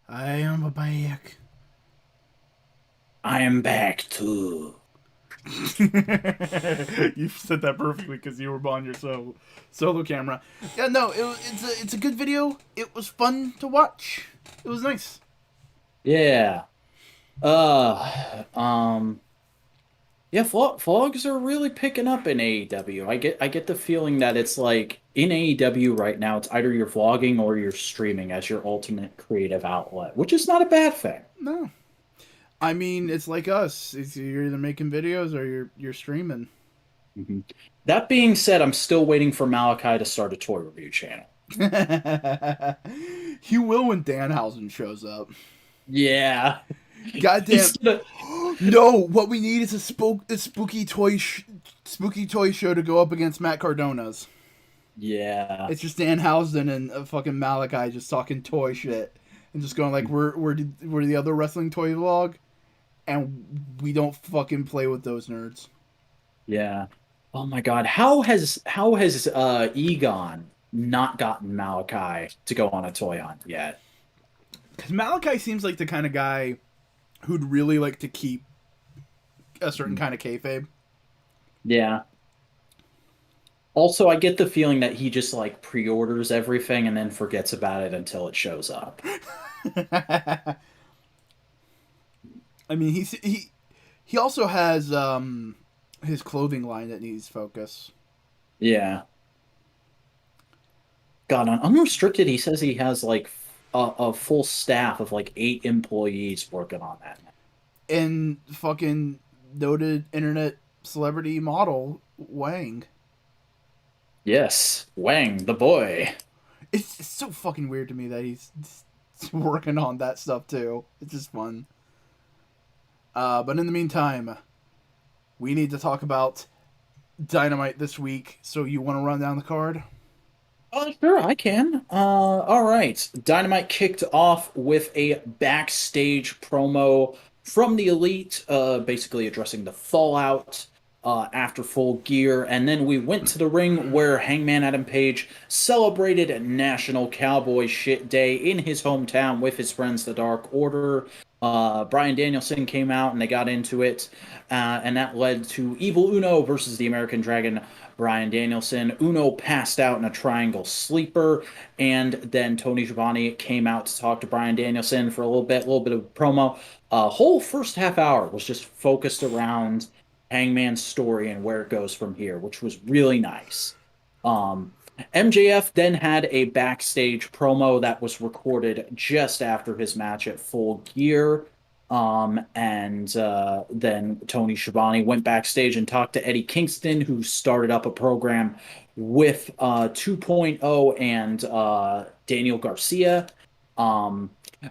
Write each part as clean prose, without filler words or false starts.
I am back. I am back too. You said that perfectly because you were on your solo camera. Yeah, no, it's a good video. It was fun to watch. It was nice. Yeah. Uh, um, yeah, vlogs are really picking up in AEW. I get the feeling that it's like in AEW right now, it's either you're vlogging or you're streaming as your ultimate creative outlet, which is not a bad thing. No, I mean it's like us. You're either making videos or you're streaming. Mhm. That being said, I'm still waiting for Malachi to start a toy review channel. He will when Danhausen shows up. Yeah. Goddamn. He's gonna, No, what we need is a spooky toy show to go up against Matt Cardona's. yeah. It's just Danhausen and fucking Malachi just talking toy shit and just going like, we're the other wrestling toy vlog, and we don't fucking play with those nerds. Yeah. Oh my God. How has Egon not gotten Malachi to go on a toy hunt yet? Because Malachi seems like the kind of guy who'd really like to keep a certain kind of kayfabe. Yeah. Also, I get the feeling that he just like pre-orders everything and then forgets about it until it shows up. I mean, he also has his clothing line that needs focus. Yeah. God, on unrestricted, he says he has like a full staff of like 8 employees working on that. And fucking noted internet celebrity model Wang. Yes, Wang, the boy. It's so fucking weird to me that he's working on that stuff too. It's just fun. But in the meantime, we need to talk about Dynamite this week. So you want to run down the card? Sure, I can. All right. Dynamite kicked off with a backstage promo from the Elite, basically addressing the fallout after Full Gear. And then we went to the ring where Hangman Adam Page celebrated National Cowboy Shit Day in his hometown with his friends, the Dark Order. Brian Danielson came out and they got into it. And that led to Evil Uno versus the American Dragon Brian Danielson. Uno passed out in a triangle sleeper, and then Tony Schiavone came out to talk to Brian Danielson for a little bit of promo. Whole first half hour was just focused around Hangman's story and where it goes from here, which was really nice. Um, MJF then had a backstage promo that was recorded just after his match at Full Gear. And then Tony Schiavone went backstage and talked to Eddie Kingston, who started up a program with 2.0 and Daniel Garcia. Um,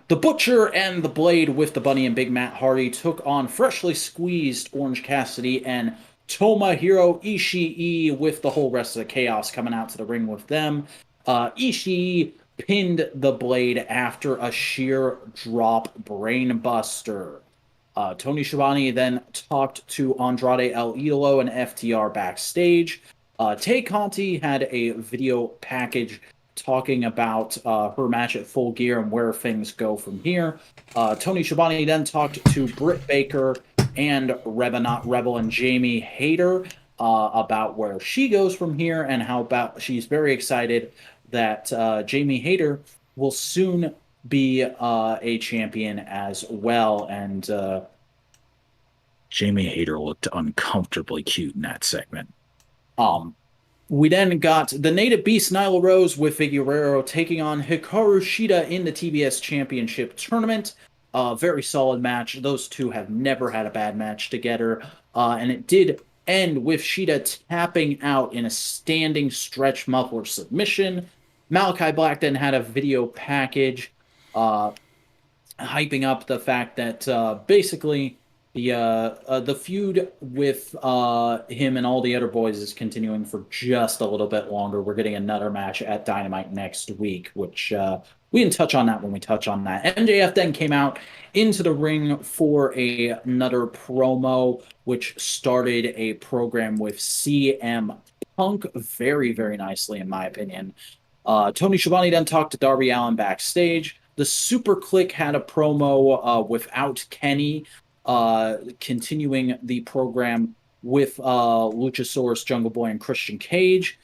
the Butcher and the Blade with the Bunny and Big Matt Hardy took on freshly squeezed Orange Cassidy and Tomohiro Ishii with the whole rest of the Chaos coming out to the ring with them. Ishii pinned the Blade after a sheer drop brainbuster. Tony Schiavone then talked to Andrade El Idolo and FTR backstage. Tay Conti had a video package talking about her match at Full Gear and where things go from here. Tony Schiavone then talked to Britt Baker and Rebel Not Rebel and Jamie Hayter about where she goes from here and how about she's very excited that Jamie Hayter will soon be a champion as well. And Jamie Hayter looked uncomfortably cute in that segment. Um, we then got the Native Beast Nyla Rose with Figueroa taking on Hikaru Shida in the TBS Championship Tournament. Very solid match. Those two have never had a bad match together. And it did end with Shida tapping out in a standing stretch muffler submission. Malachi Black then had a video package uh, hyping up the fact that basically the feud with him and all the other boys is continuing for just a little bit longer. We're getting another match at Dynamite next week, which we can touch on that when we touch on that. MJF then came out into the ring for another promo, which started a program with CM Punk very, very nicely, in my opinion. Tony Schiavone then talked to Darby Allin backstage. The Super Click had a promo without Kenny, continuing the program with Luchasaurus, Jungle Boy, and Christian Cage.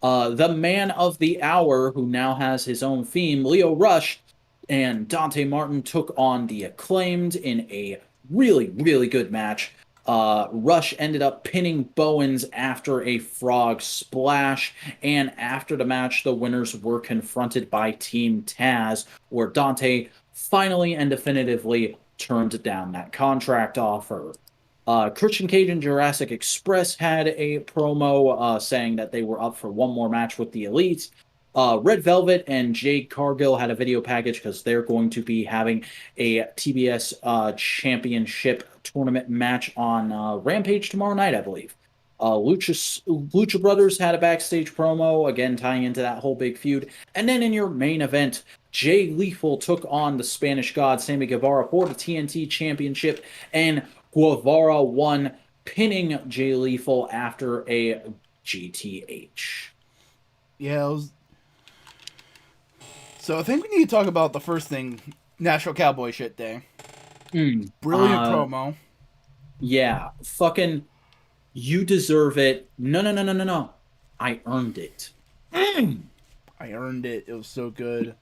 The man of the hour, who now has his own theme, Leo Rush, and Dante Martin took on the Acclaimed in a really, really good match. Rush ended up pinning Bowens after a frog splash, and after the match, the winners were confronted by Team Taz, where Dante finally and definitively turned down that contract offer. Christian Cage and Jurassic Express had a promo saying that they were up for one more match with the Elite. Red Velvet and Jade Cargill had a video package because they're going to be having a TBS Championship tournament match on Rampage tomorrow night, I believe. Lucha Brothers had a backstage promo, again tying into that whole big feud. And then in your main event, Jay Lethal took on the Spanish God, Sammy Guevara, for the TNT Championship, and Guevara won, pinning Jay Lethal after a GTH. Yeah, so I think we need to talk about the first thing, National Cowboy Shit Day. Brilliant promo. Yeah, fucking, you deserve it. No, no, no, no, no, no. I earned it. I earned it. It was so good.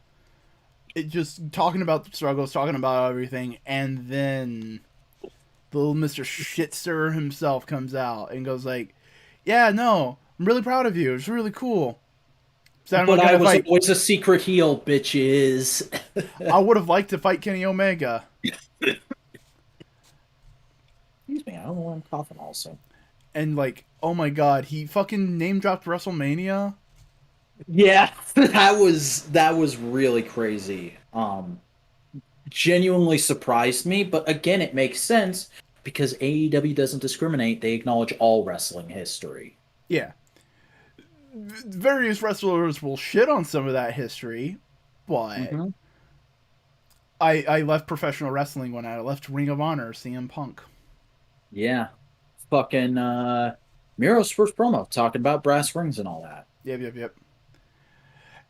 It just talking about the struggles, talking about everything, and then the little Mr. Shitster himself comes out and goes like, "Yeah, no, I'm really proud of you. It's really cool." So but I was always a secret heel, bitches. I would have liked to fight Kenny Omega. Excuse me, I don't know why I'm coughing also. And like, oh my god, he fucking name dropped WrestleMania. Yeah, that was really crazy. Genuinely surprised me, but again, it makes sense because AEW doesn't discriminate. They acknowledge all wrestling history. Yeah. Various wrestlers will shit on some of that history, but I left professional wrestling when I left Ring of Honor, CM Punk. Yeah. Fucking Miro's first promo talking about brass rings and all that. Yep.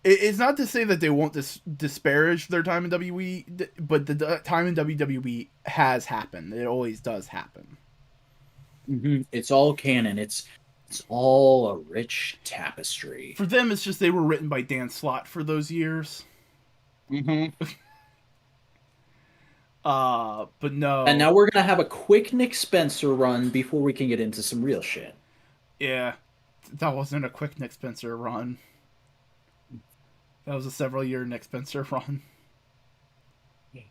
It's not to say that they won't disparage their time in WWE, but the time in WWE has happened. It always does happen. It's all canon. It's all a rich tapestry. For them, it's just they were written by Dan Slott for those years. But no. And now we're gonna have a quick Nick Spencer run before we can get into some real shit. Yeah, that wasn't a quick Nick Spencer run. That was a several-year Nick Spencer run.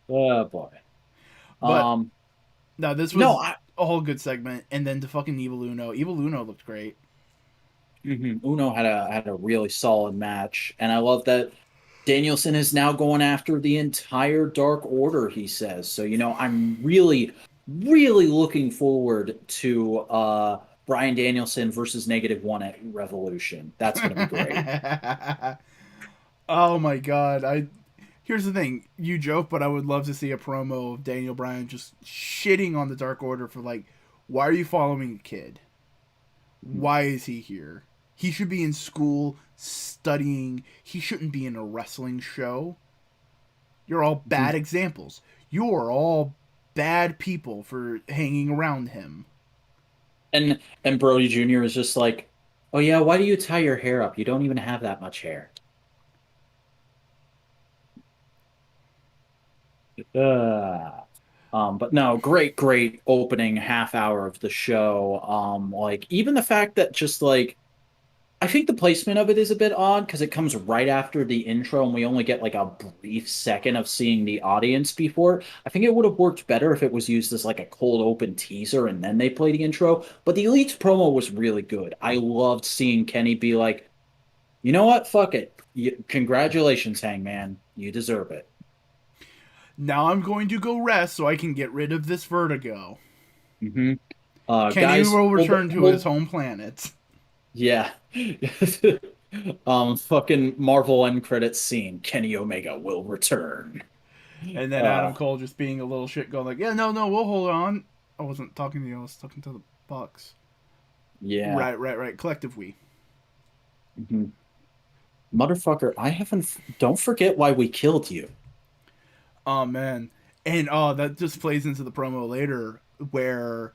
Oh boy. But no, this was a whole good segment, and then the fucking Evil Uno. Evil Uno looked great. Uno had a really solid match, and I love that Danielson is now going after the entire Dark Order, he says. So, I'm really, really looking forward to Bryan Danielson versus -1 at Revolution. That's going to be great. Oh my god. Here's the thing. You joke, but I would love to see a promo of Daniel Bryan just shitting on the Dark Order for like, why are you following a kid? Why is he here? He should be in school studying. He shouldn't be in a wrestling show. You're all bad examples. You are all bad people for hanging around him. And Brody Jr. is just like, oh yeah, why do you tie your hair up? You don't even have that much hair. But no, great opening half hour of the show. Like even the fact that just like, I think the placement of it is a bit odd because it comes right after the intro and we only get like a brief second of seeing the audience before. I think it would have worked better if it was used as like a cold open teaser and then they play the intro. But the Elite's promo was really good. I loved seeing Kenny be like, you know what? Fuck it. Congratulations, Hangman. You deserve it. Now I'm going to go rest so I can get rid of this vertigo. Kenny will return to his home planet. Yeah. Fucking Marvel end credits scene. Kenny Omega will return. And then Adam Cole just being a little shit going like, yeah, no, we'll hold on. I wasn't talking to you, I was talking to the Bucks. Yeah. Right. Collective we. Motherfucker, don't forget why we killed you. Oh man, and that just plays into the promo later where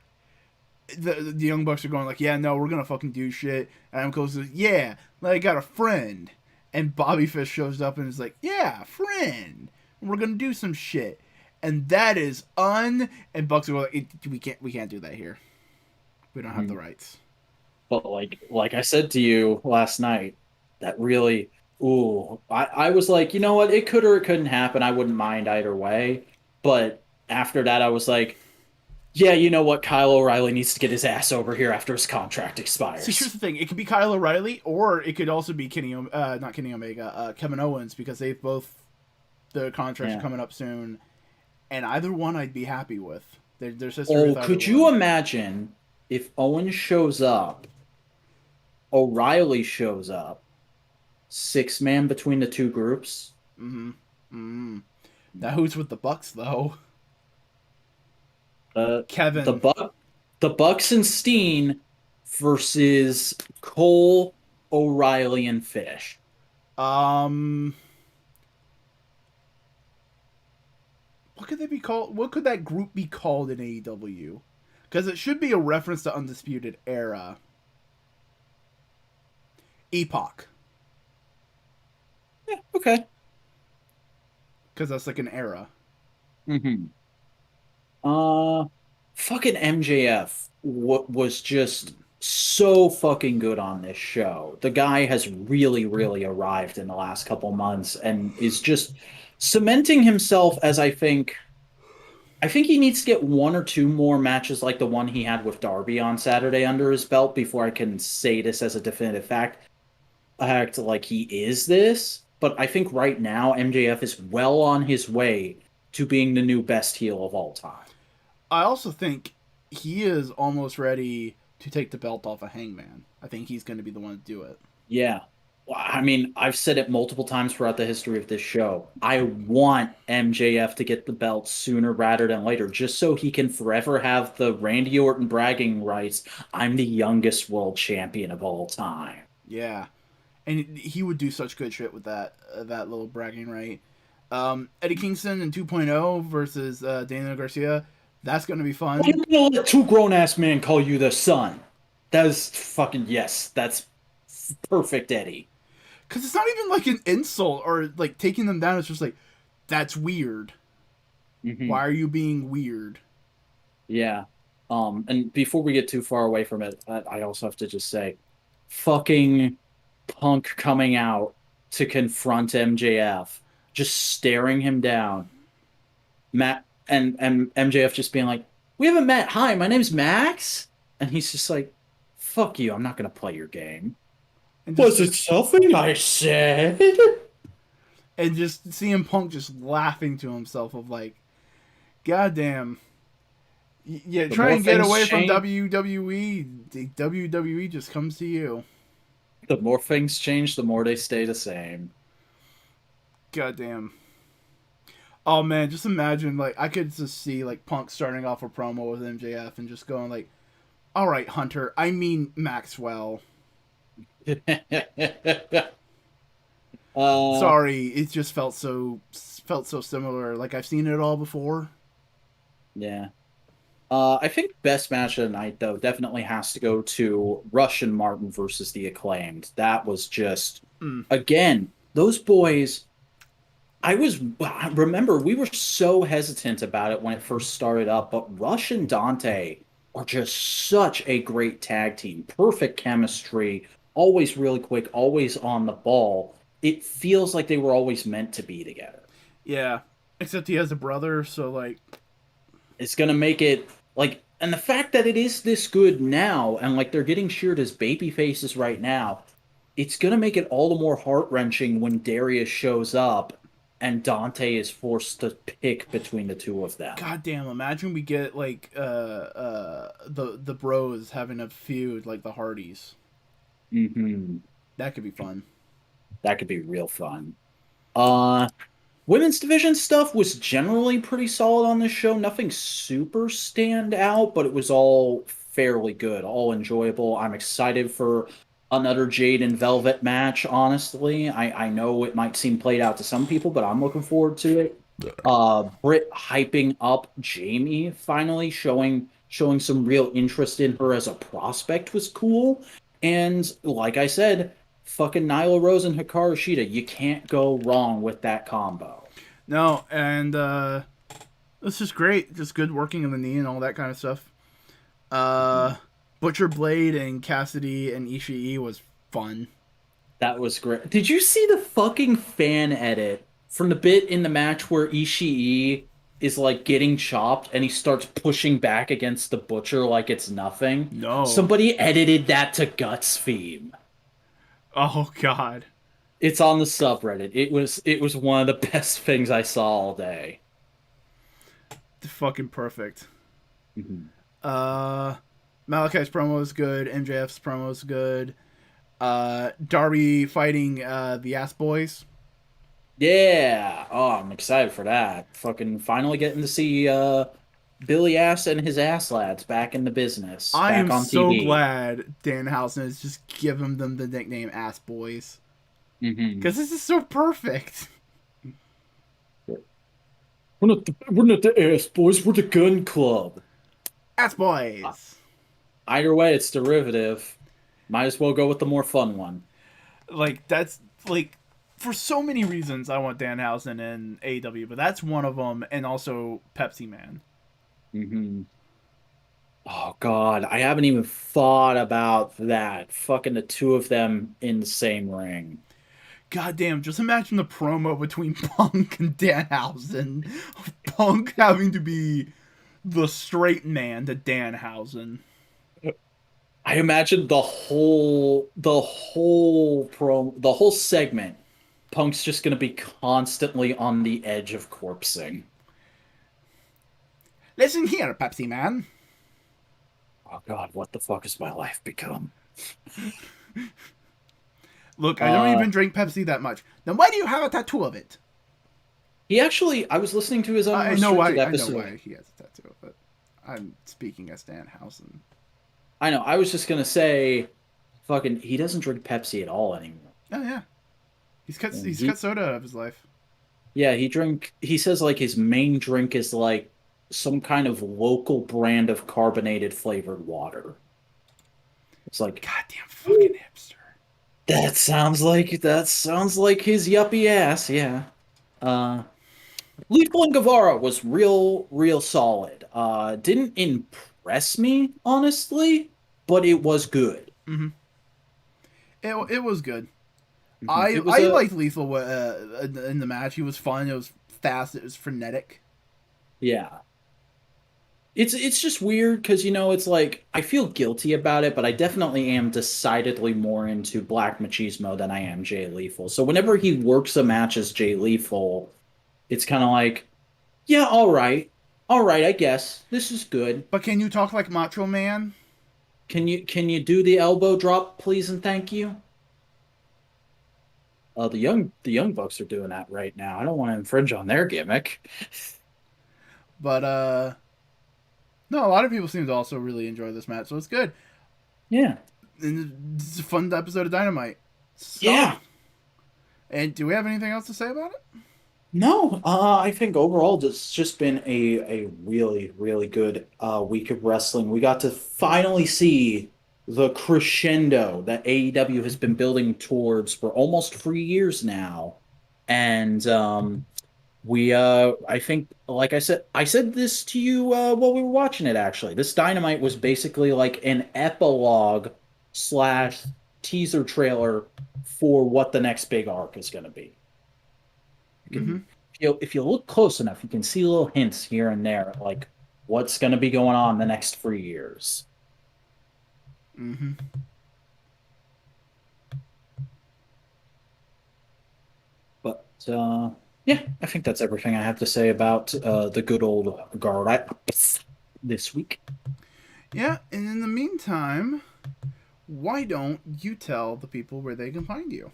the Young Bucks are going like, yeah, no, we're gonna fucking do shit. And Adam Cole says, yeah, like, I got a friend. And Bobby Fish shows up and is like, yeah, friend. We're gonna do some shit. And that is and Bucks are like, we can't do that here. We don't have the Mhm. rights. But like I said to you last night, that really, ooh, I was like, you know what, it could or it couldn't happen. I wouldn't mind either way. But after that, I was like, yeah, you know what, Kyle O'Reilly needs to get his ass over here after his contract See, here's expires. the thing: it could be Kyle O'Reilly, or it could also be not Kenny Omega, Kevin Owens, because they've both the contracts are Yeah. coming up soon, and either one I'd be happy with. There's history with Oh, either could you one. imagine if Owen shows up, O'Reilly shows up, six man between the two groups? Mm-hmm. Mm-hmm. Now who's with the Bucks though? Uh, the Kevin. Buck, the Bucks and Steen versus Cole, O'Reilly, and Fish. Um, what could they be called? What could that group be called in AEW? Because it should be a reference to Undisputed Era. Epoch. Yeah, okay. Because that's like an era. hmm Uh, fucking MJF was just so fucking good on this show. The guy has really, really arrived in the last couple months and is just cementing himself as I think he needs to get one or two more matches like the one he had with Darby on Saturday under his belt before I can say this as a definitive fact. Act like he is this, but I think right now MJF is well on his way to being the new best heel of all time. I also think he is almost ready to take the belt off of Hangman. I think he's going to be the one to do it. Yeah. Well, I mean, I've said it multiple times throughout the history of this show. I want MJF to get the belt sooner rather than later, just so he can forever have the Randy Orton bragging rights. I'm the youngest world champion of all time. Yeah, and he would do such good shit with that little bragging right. Eddie Kingston in 2.0 versus Daniel Garcia. That's going to be Why fun. you gonna let two grown ass men call you the son? That is fucking yes. That's perfect, Eddie. Because it's not even like an insult or like taking them down. It's just like, that's weird. hmm Why are you being weird? Yeah. And before we get too far away from it, I also have to just say, fucking Punk coming out to confront MJF, just staring him down. Matt and MJF just being like, "We haven't met. Hi, my name's Max," and he's just like, "Fuck you. I'm not gonna play your game." And Was just it something I said? and just CM Punk just laughing to himself of like, goddamn. Yeah, The try more and get things away from change, WWE. The WWE just comes to you. the more things change, the more they stay the same. Goddamn. Oh man, just imagine like I could just see like Punk starting off a promo with MJF and just going like, "All right, Hunter. I mean Maxwell. uh, Sorry, it just felt so similar. Like I've seen it all before." yeah. I think best match of the night though definitely has to go to Rush and Martin versus the Acclaimed. That was just Mm. again those boys. I remember we were so hesitant about it when it first started up, but Rush and Dante are just such a great tag team. Perfect chemistry, always really quick, always on the ball. It feels like they were always meant to be together. Yeah, except he has a brother, so like, It's gonna make it like, and the fact that it is this good now, and like they're getting cheered as baby faces right now, it's gonna make it all the more heart wrenching when Darius shows up and Dante is forced to pick between the two of them. goddamn, imagine we get like the bros having a feud like the Hardys. hmm That could be fun. That could be real fun. Uh, Women's division stuff was generally pretty solid on this show. Nothing super stand out, but it was all fairly good, all enjoyable. I'm excited for another Jade and Velvet match, honestly. I know it might seem played out to some people, but I'm looking forward to it. Britt hyping up Jamie, finally showing some real interest in her as a prospect was cool. And like I said, fucking Nyla Rose and Hikaru Shida, you can't go wrong with that combo. No, and it's just great. Just good working of the knee and all that kind of stuff. Uh, Butcher Blade and Cassidy and Ishii was fun. That was great. Did you see the fucking fan edit from the bit in the match where Ishii is like getting chopped and he starts pushing back against the Butcher like it's nothing? No. Somebody edited that to Guts theme. Oh God. It's on the subreddit. It was one of the best things I saw all day. Fucking perfect. Mhm. Uh, Malachi's promo is good. MJF's promo is good. Darby fighting the Ass Boys. Yeah. Oh, I'm excited for that. Fucking finally getting to see Billy Ass and his ass lads back in the business, I back am on so TV. glad Danhausen has just given them the nickname Ass Boys Hmm. because this is so perfect. We're not the ass boys. We're the gun club. Ass Uh, Boys. Either way, it's derivative. Might as well go with the more fun one. Like that's like for so many reasons I want Danhausen in AEW, but that's one of them, and also Pepsi Man. Hmm. Oh God, I haven't even thought about that. Fucking the two of them in the same ring. God damn, just imagine the promo between Punk and Danhausen. Punk having to be the straight man to Danhausen. I imagine the whole segment. Punk's just gonna be constantly on the edge of corpsing. Listen here, Pepsi Man. Oh God, what the fuck has my life become? Look, I don't Uh, even drink Pepsi that much. Then why do you have a tattoo of it? he actually, I was listening to his I know unrestricted why. I know episode. why he has a tattoo of it. I'm speaking as Danhausen. I know, I was just gonna say, fucking, he doesn't drink Pepsi at all anymore. Oh yeah, And he's cut soda out of his life. yeah, he says like his main drink is like some kind of local brand of carbonated flavored water. It's like, Goddamn fucking hipster. that sounds like his yuppie ass, yeah. Uh Lethal and Guevara was real solid. Didn't impress me, honestly, but it was good. Mm-hmm. It was good. Mhm. I It was I a liked Lethal in the match. He was fun. It was fast. It was frenetic. Yeah. It's just weird because it's like I feel guilty about it, but I definitely am decidedly more into Black Machismo than I am Jay Lethal. So whenever he works a match as Jay Lethal, it's kind of like, yeah, all right, I guess this is good. But can you talk like Macho Man? Can you do the elbow drop, please and thank you? The young bucks are doing that right now. I don't want to infringe on their gimmick. But no, a lot of people seem to also really enjoy this match, so it's good. Yeah, And it's a fun episode of Dynamite. So, yeah. and do we have anything else to say about it? No, I think overall it's just been a really good week of wrestling. We got to finally see the crescendo that AEW has been building towards for almost 3 years now, and we I think like I said this to you while we were watching it. Actually, this Dynamite was basically like an epilogue slash teaser trailer for what the next big arc is going to be. You Mm-hmm. can if you look close enough, you can see little hints here and there, like what's going to be going on the next 3 years. Mm-hmm. But yeah, I think that's everything I have to say about the good old guard this week. Yeah, and in the meantime, why don't you tell the people where they can find you?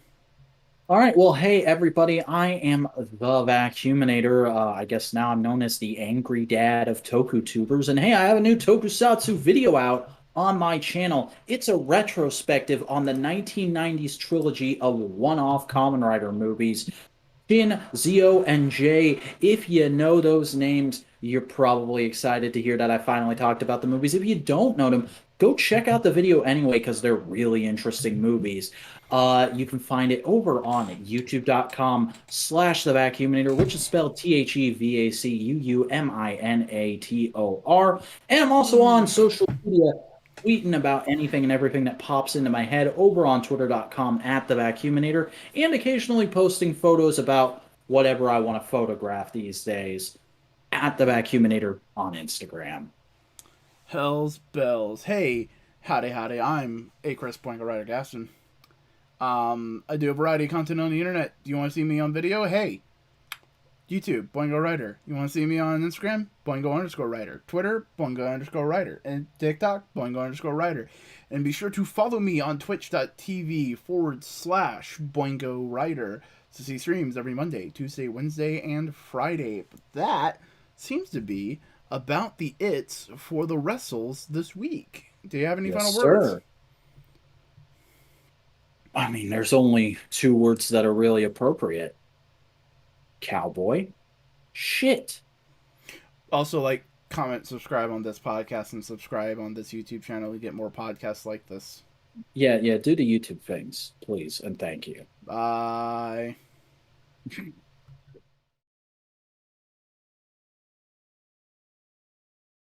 All right, well, hey everybody, I am the Vacuuminator. I guess now I'm known as the angry dad of Toku tubers, and hey, I have a new Tokusatsu video out on my channel. It's a retrospective on the 1990s trilogy of one-off Kamen Rider movies Shin, Zio, and Jay. If you know those names, you're probably excited to hear that I finally talked about the movies. If you don't know them, go check out the video anyway because they're really interesting movies. You can find it over on youtube.com/the vacuuminator, which is spelled TheVacuuminator. And I'm also on social media tweeting about anything and everything that pops into my head over on twitter.com/the vacuuminator, and occasionally posting photos about whatever I want to photograph these days at the vacuuminator on Instagram. Hell's bells. Hey, howdy. I'm a Chris Boingo Writer Gaston. I do a variety of content on the internet. Do you want to see me on video? Hey, YouTube, Boingo Writer. You want to see me on Instagram? Boingo_writer. Twitter, Boingo_writer. And TikTok, Boingo_writer. And be sure to follow me on twitch.tv/Boingo Writer to see streams every Monday, Tuesday, Wednesday, and Friday. But that seems to be about the its for the wrestles this week. Do you have any Yes, final words? sir. I mean, there's only two words that are really appropriate: cowboy, shit. Also, like, comment, subscribe on this podcast, and subscribe on this YouTube channel to get more podcasts like this. Yeah, do the YouTube things, please, and thank you. Bye.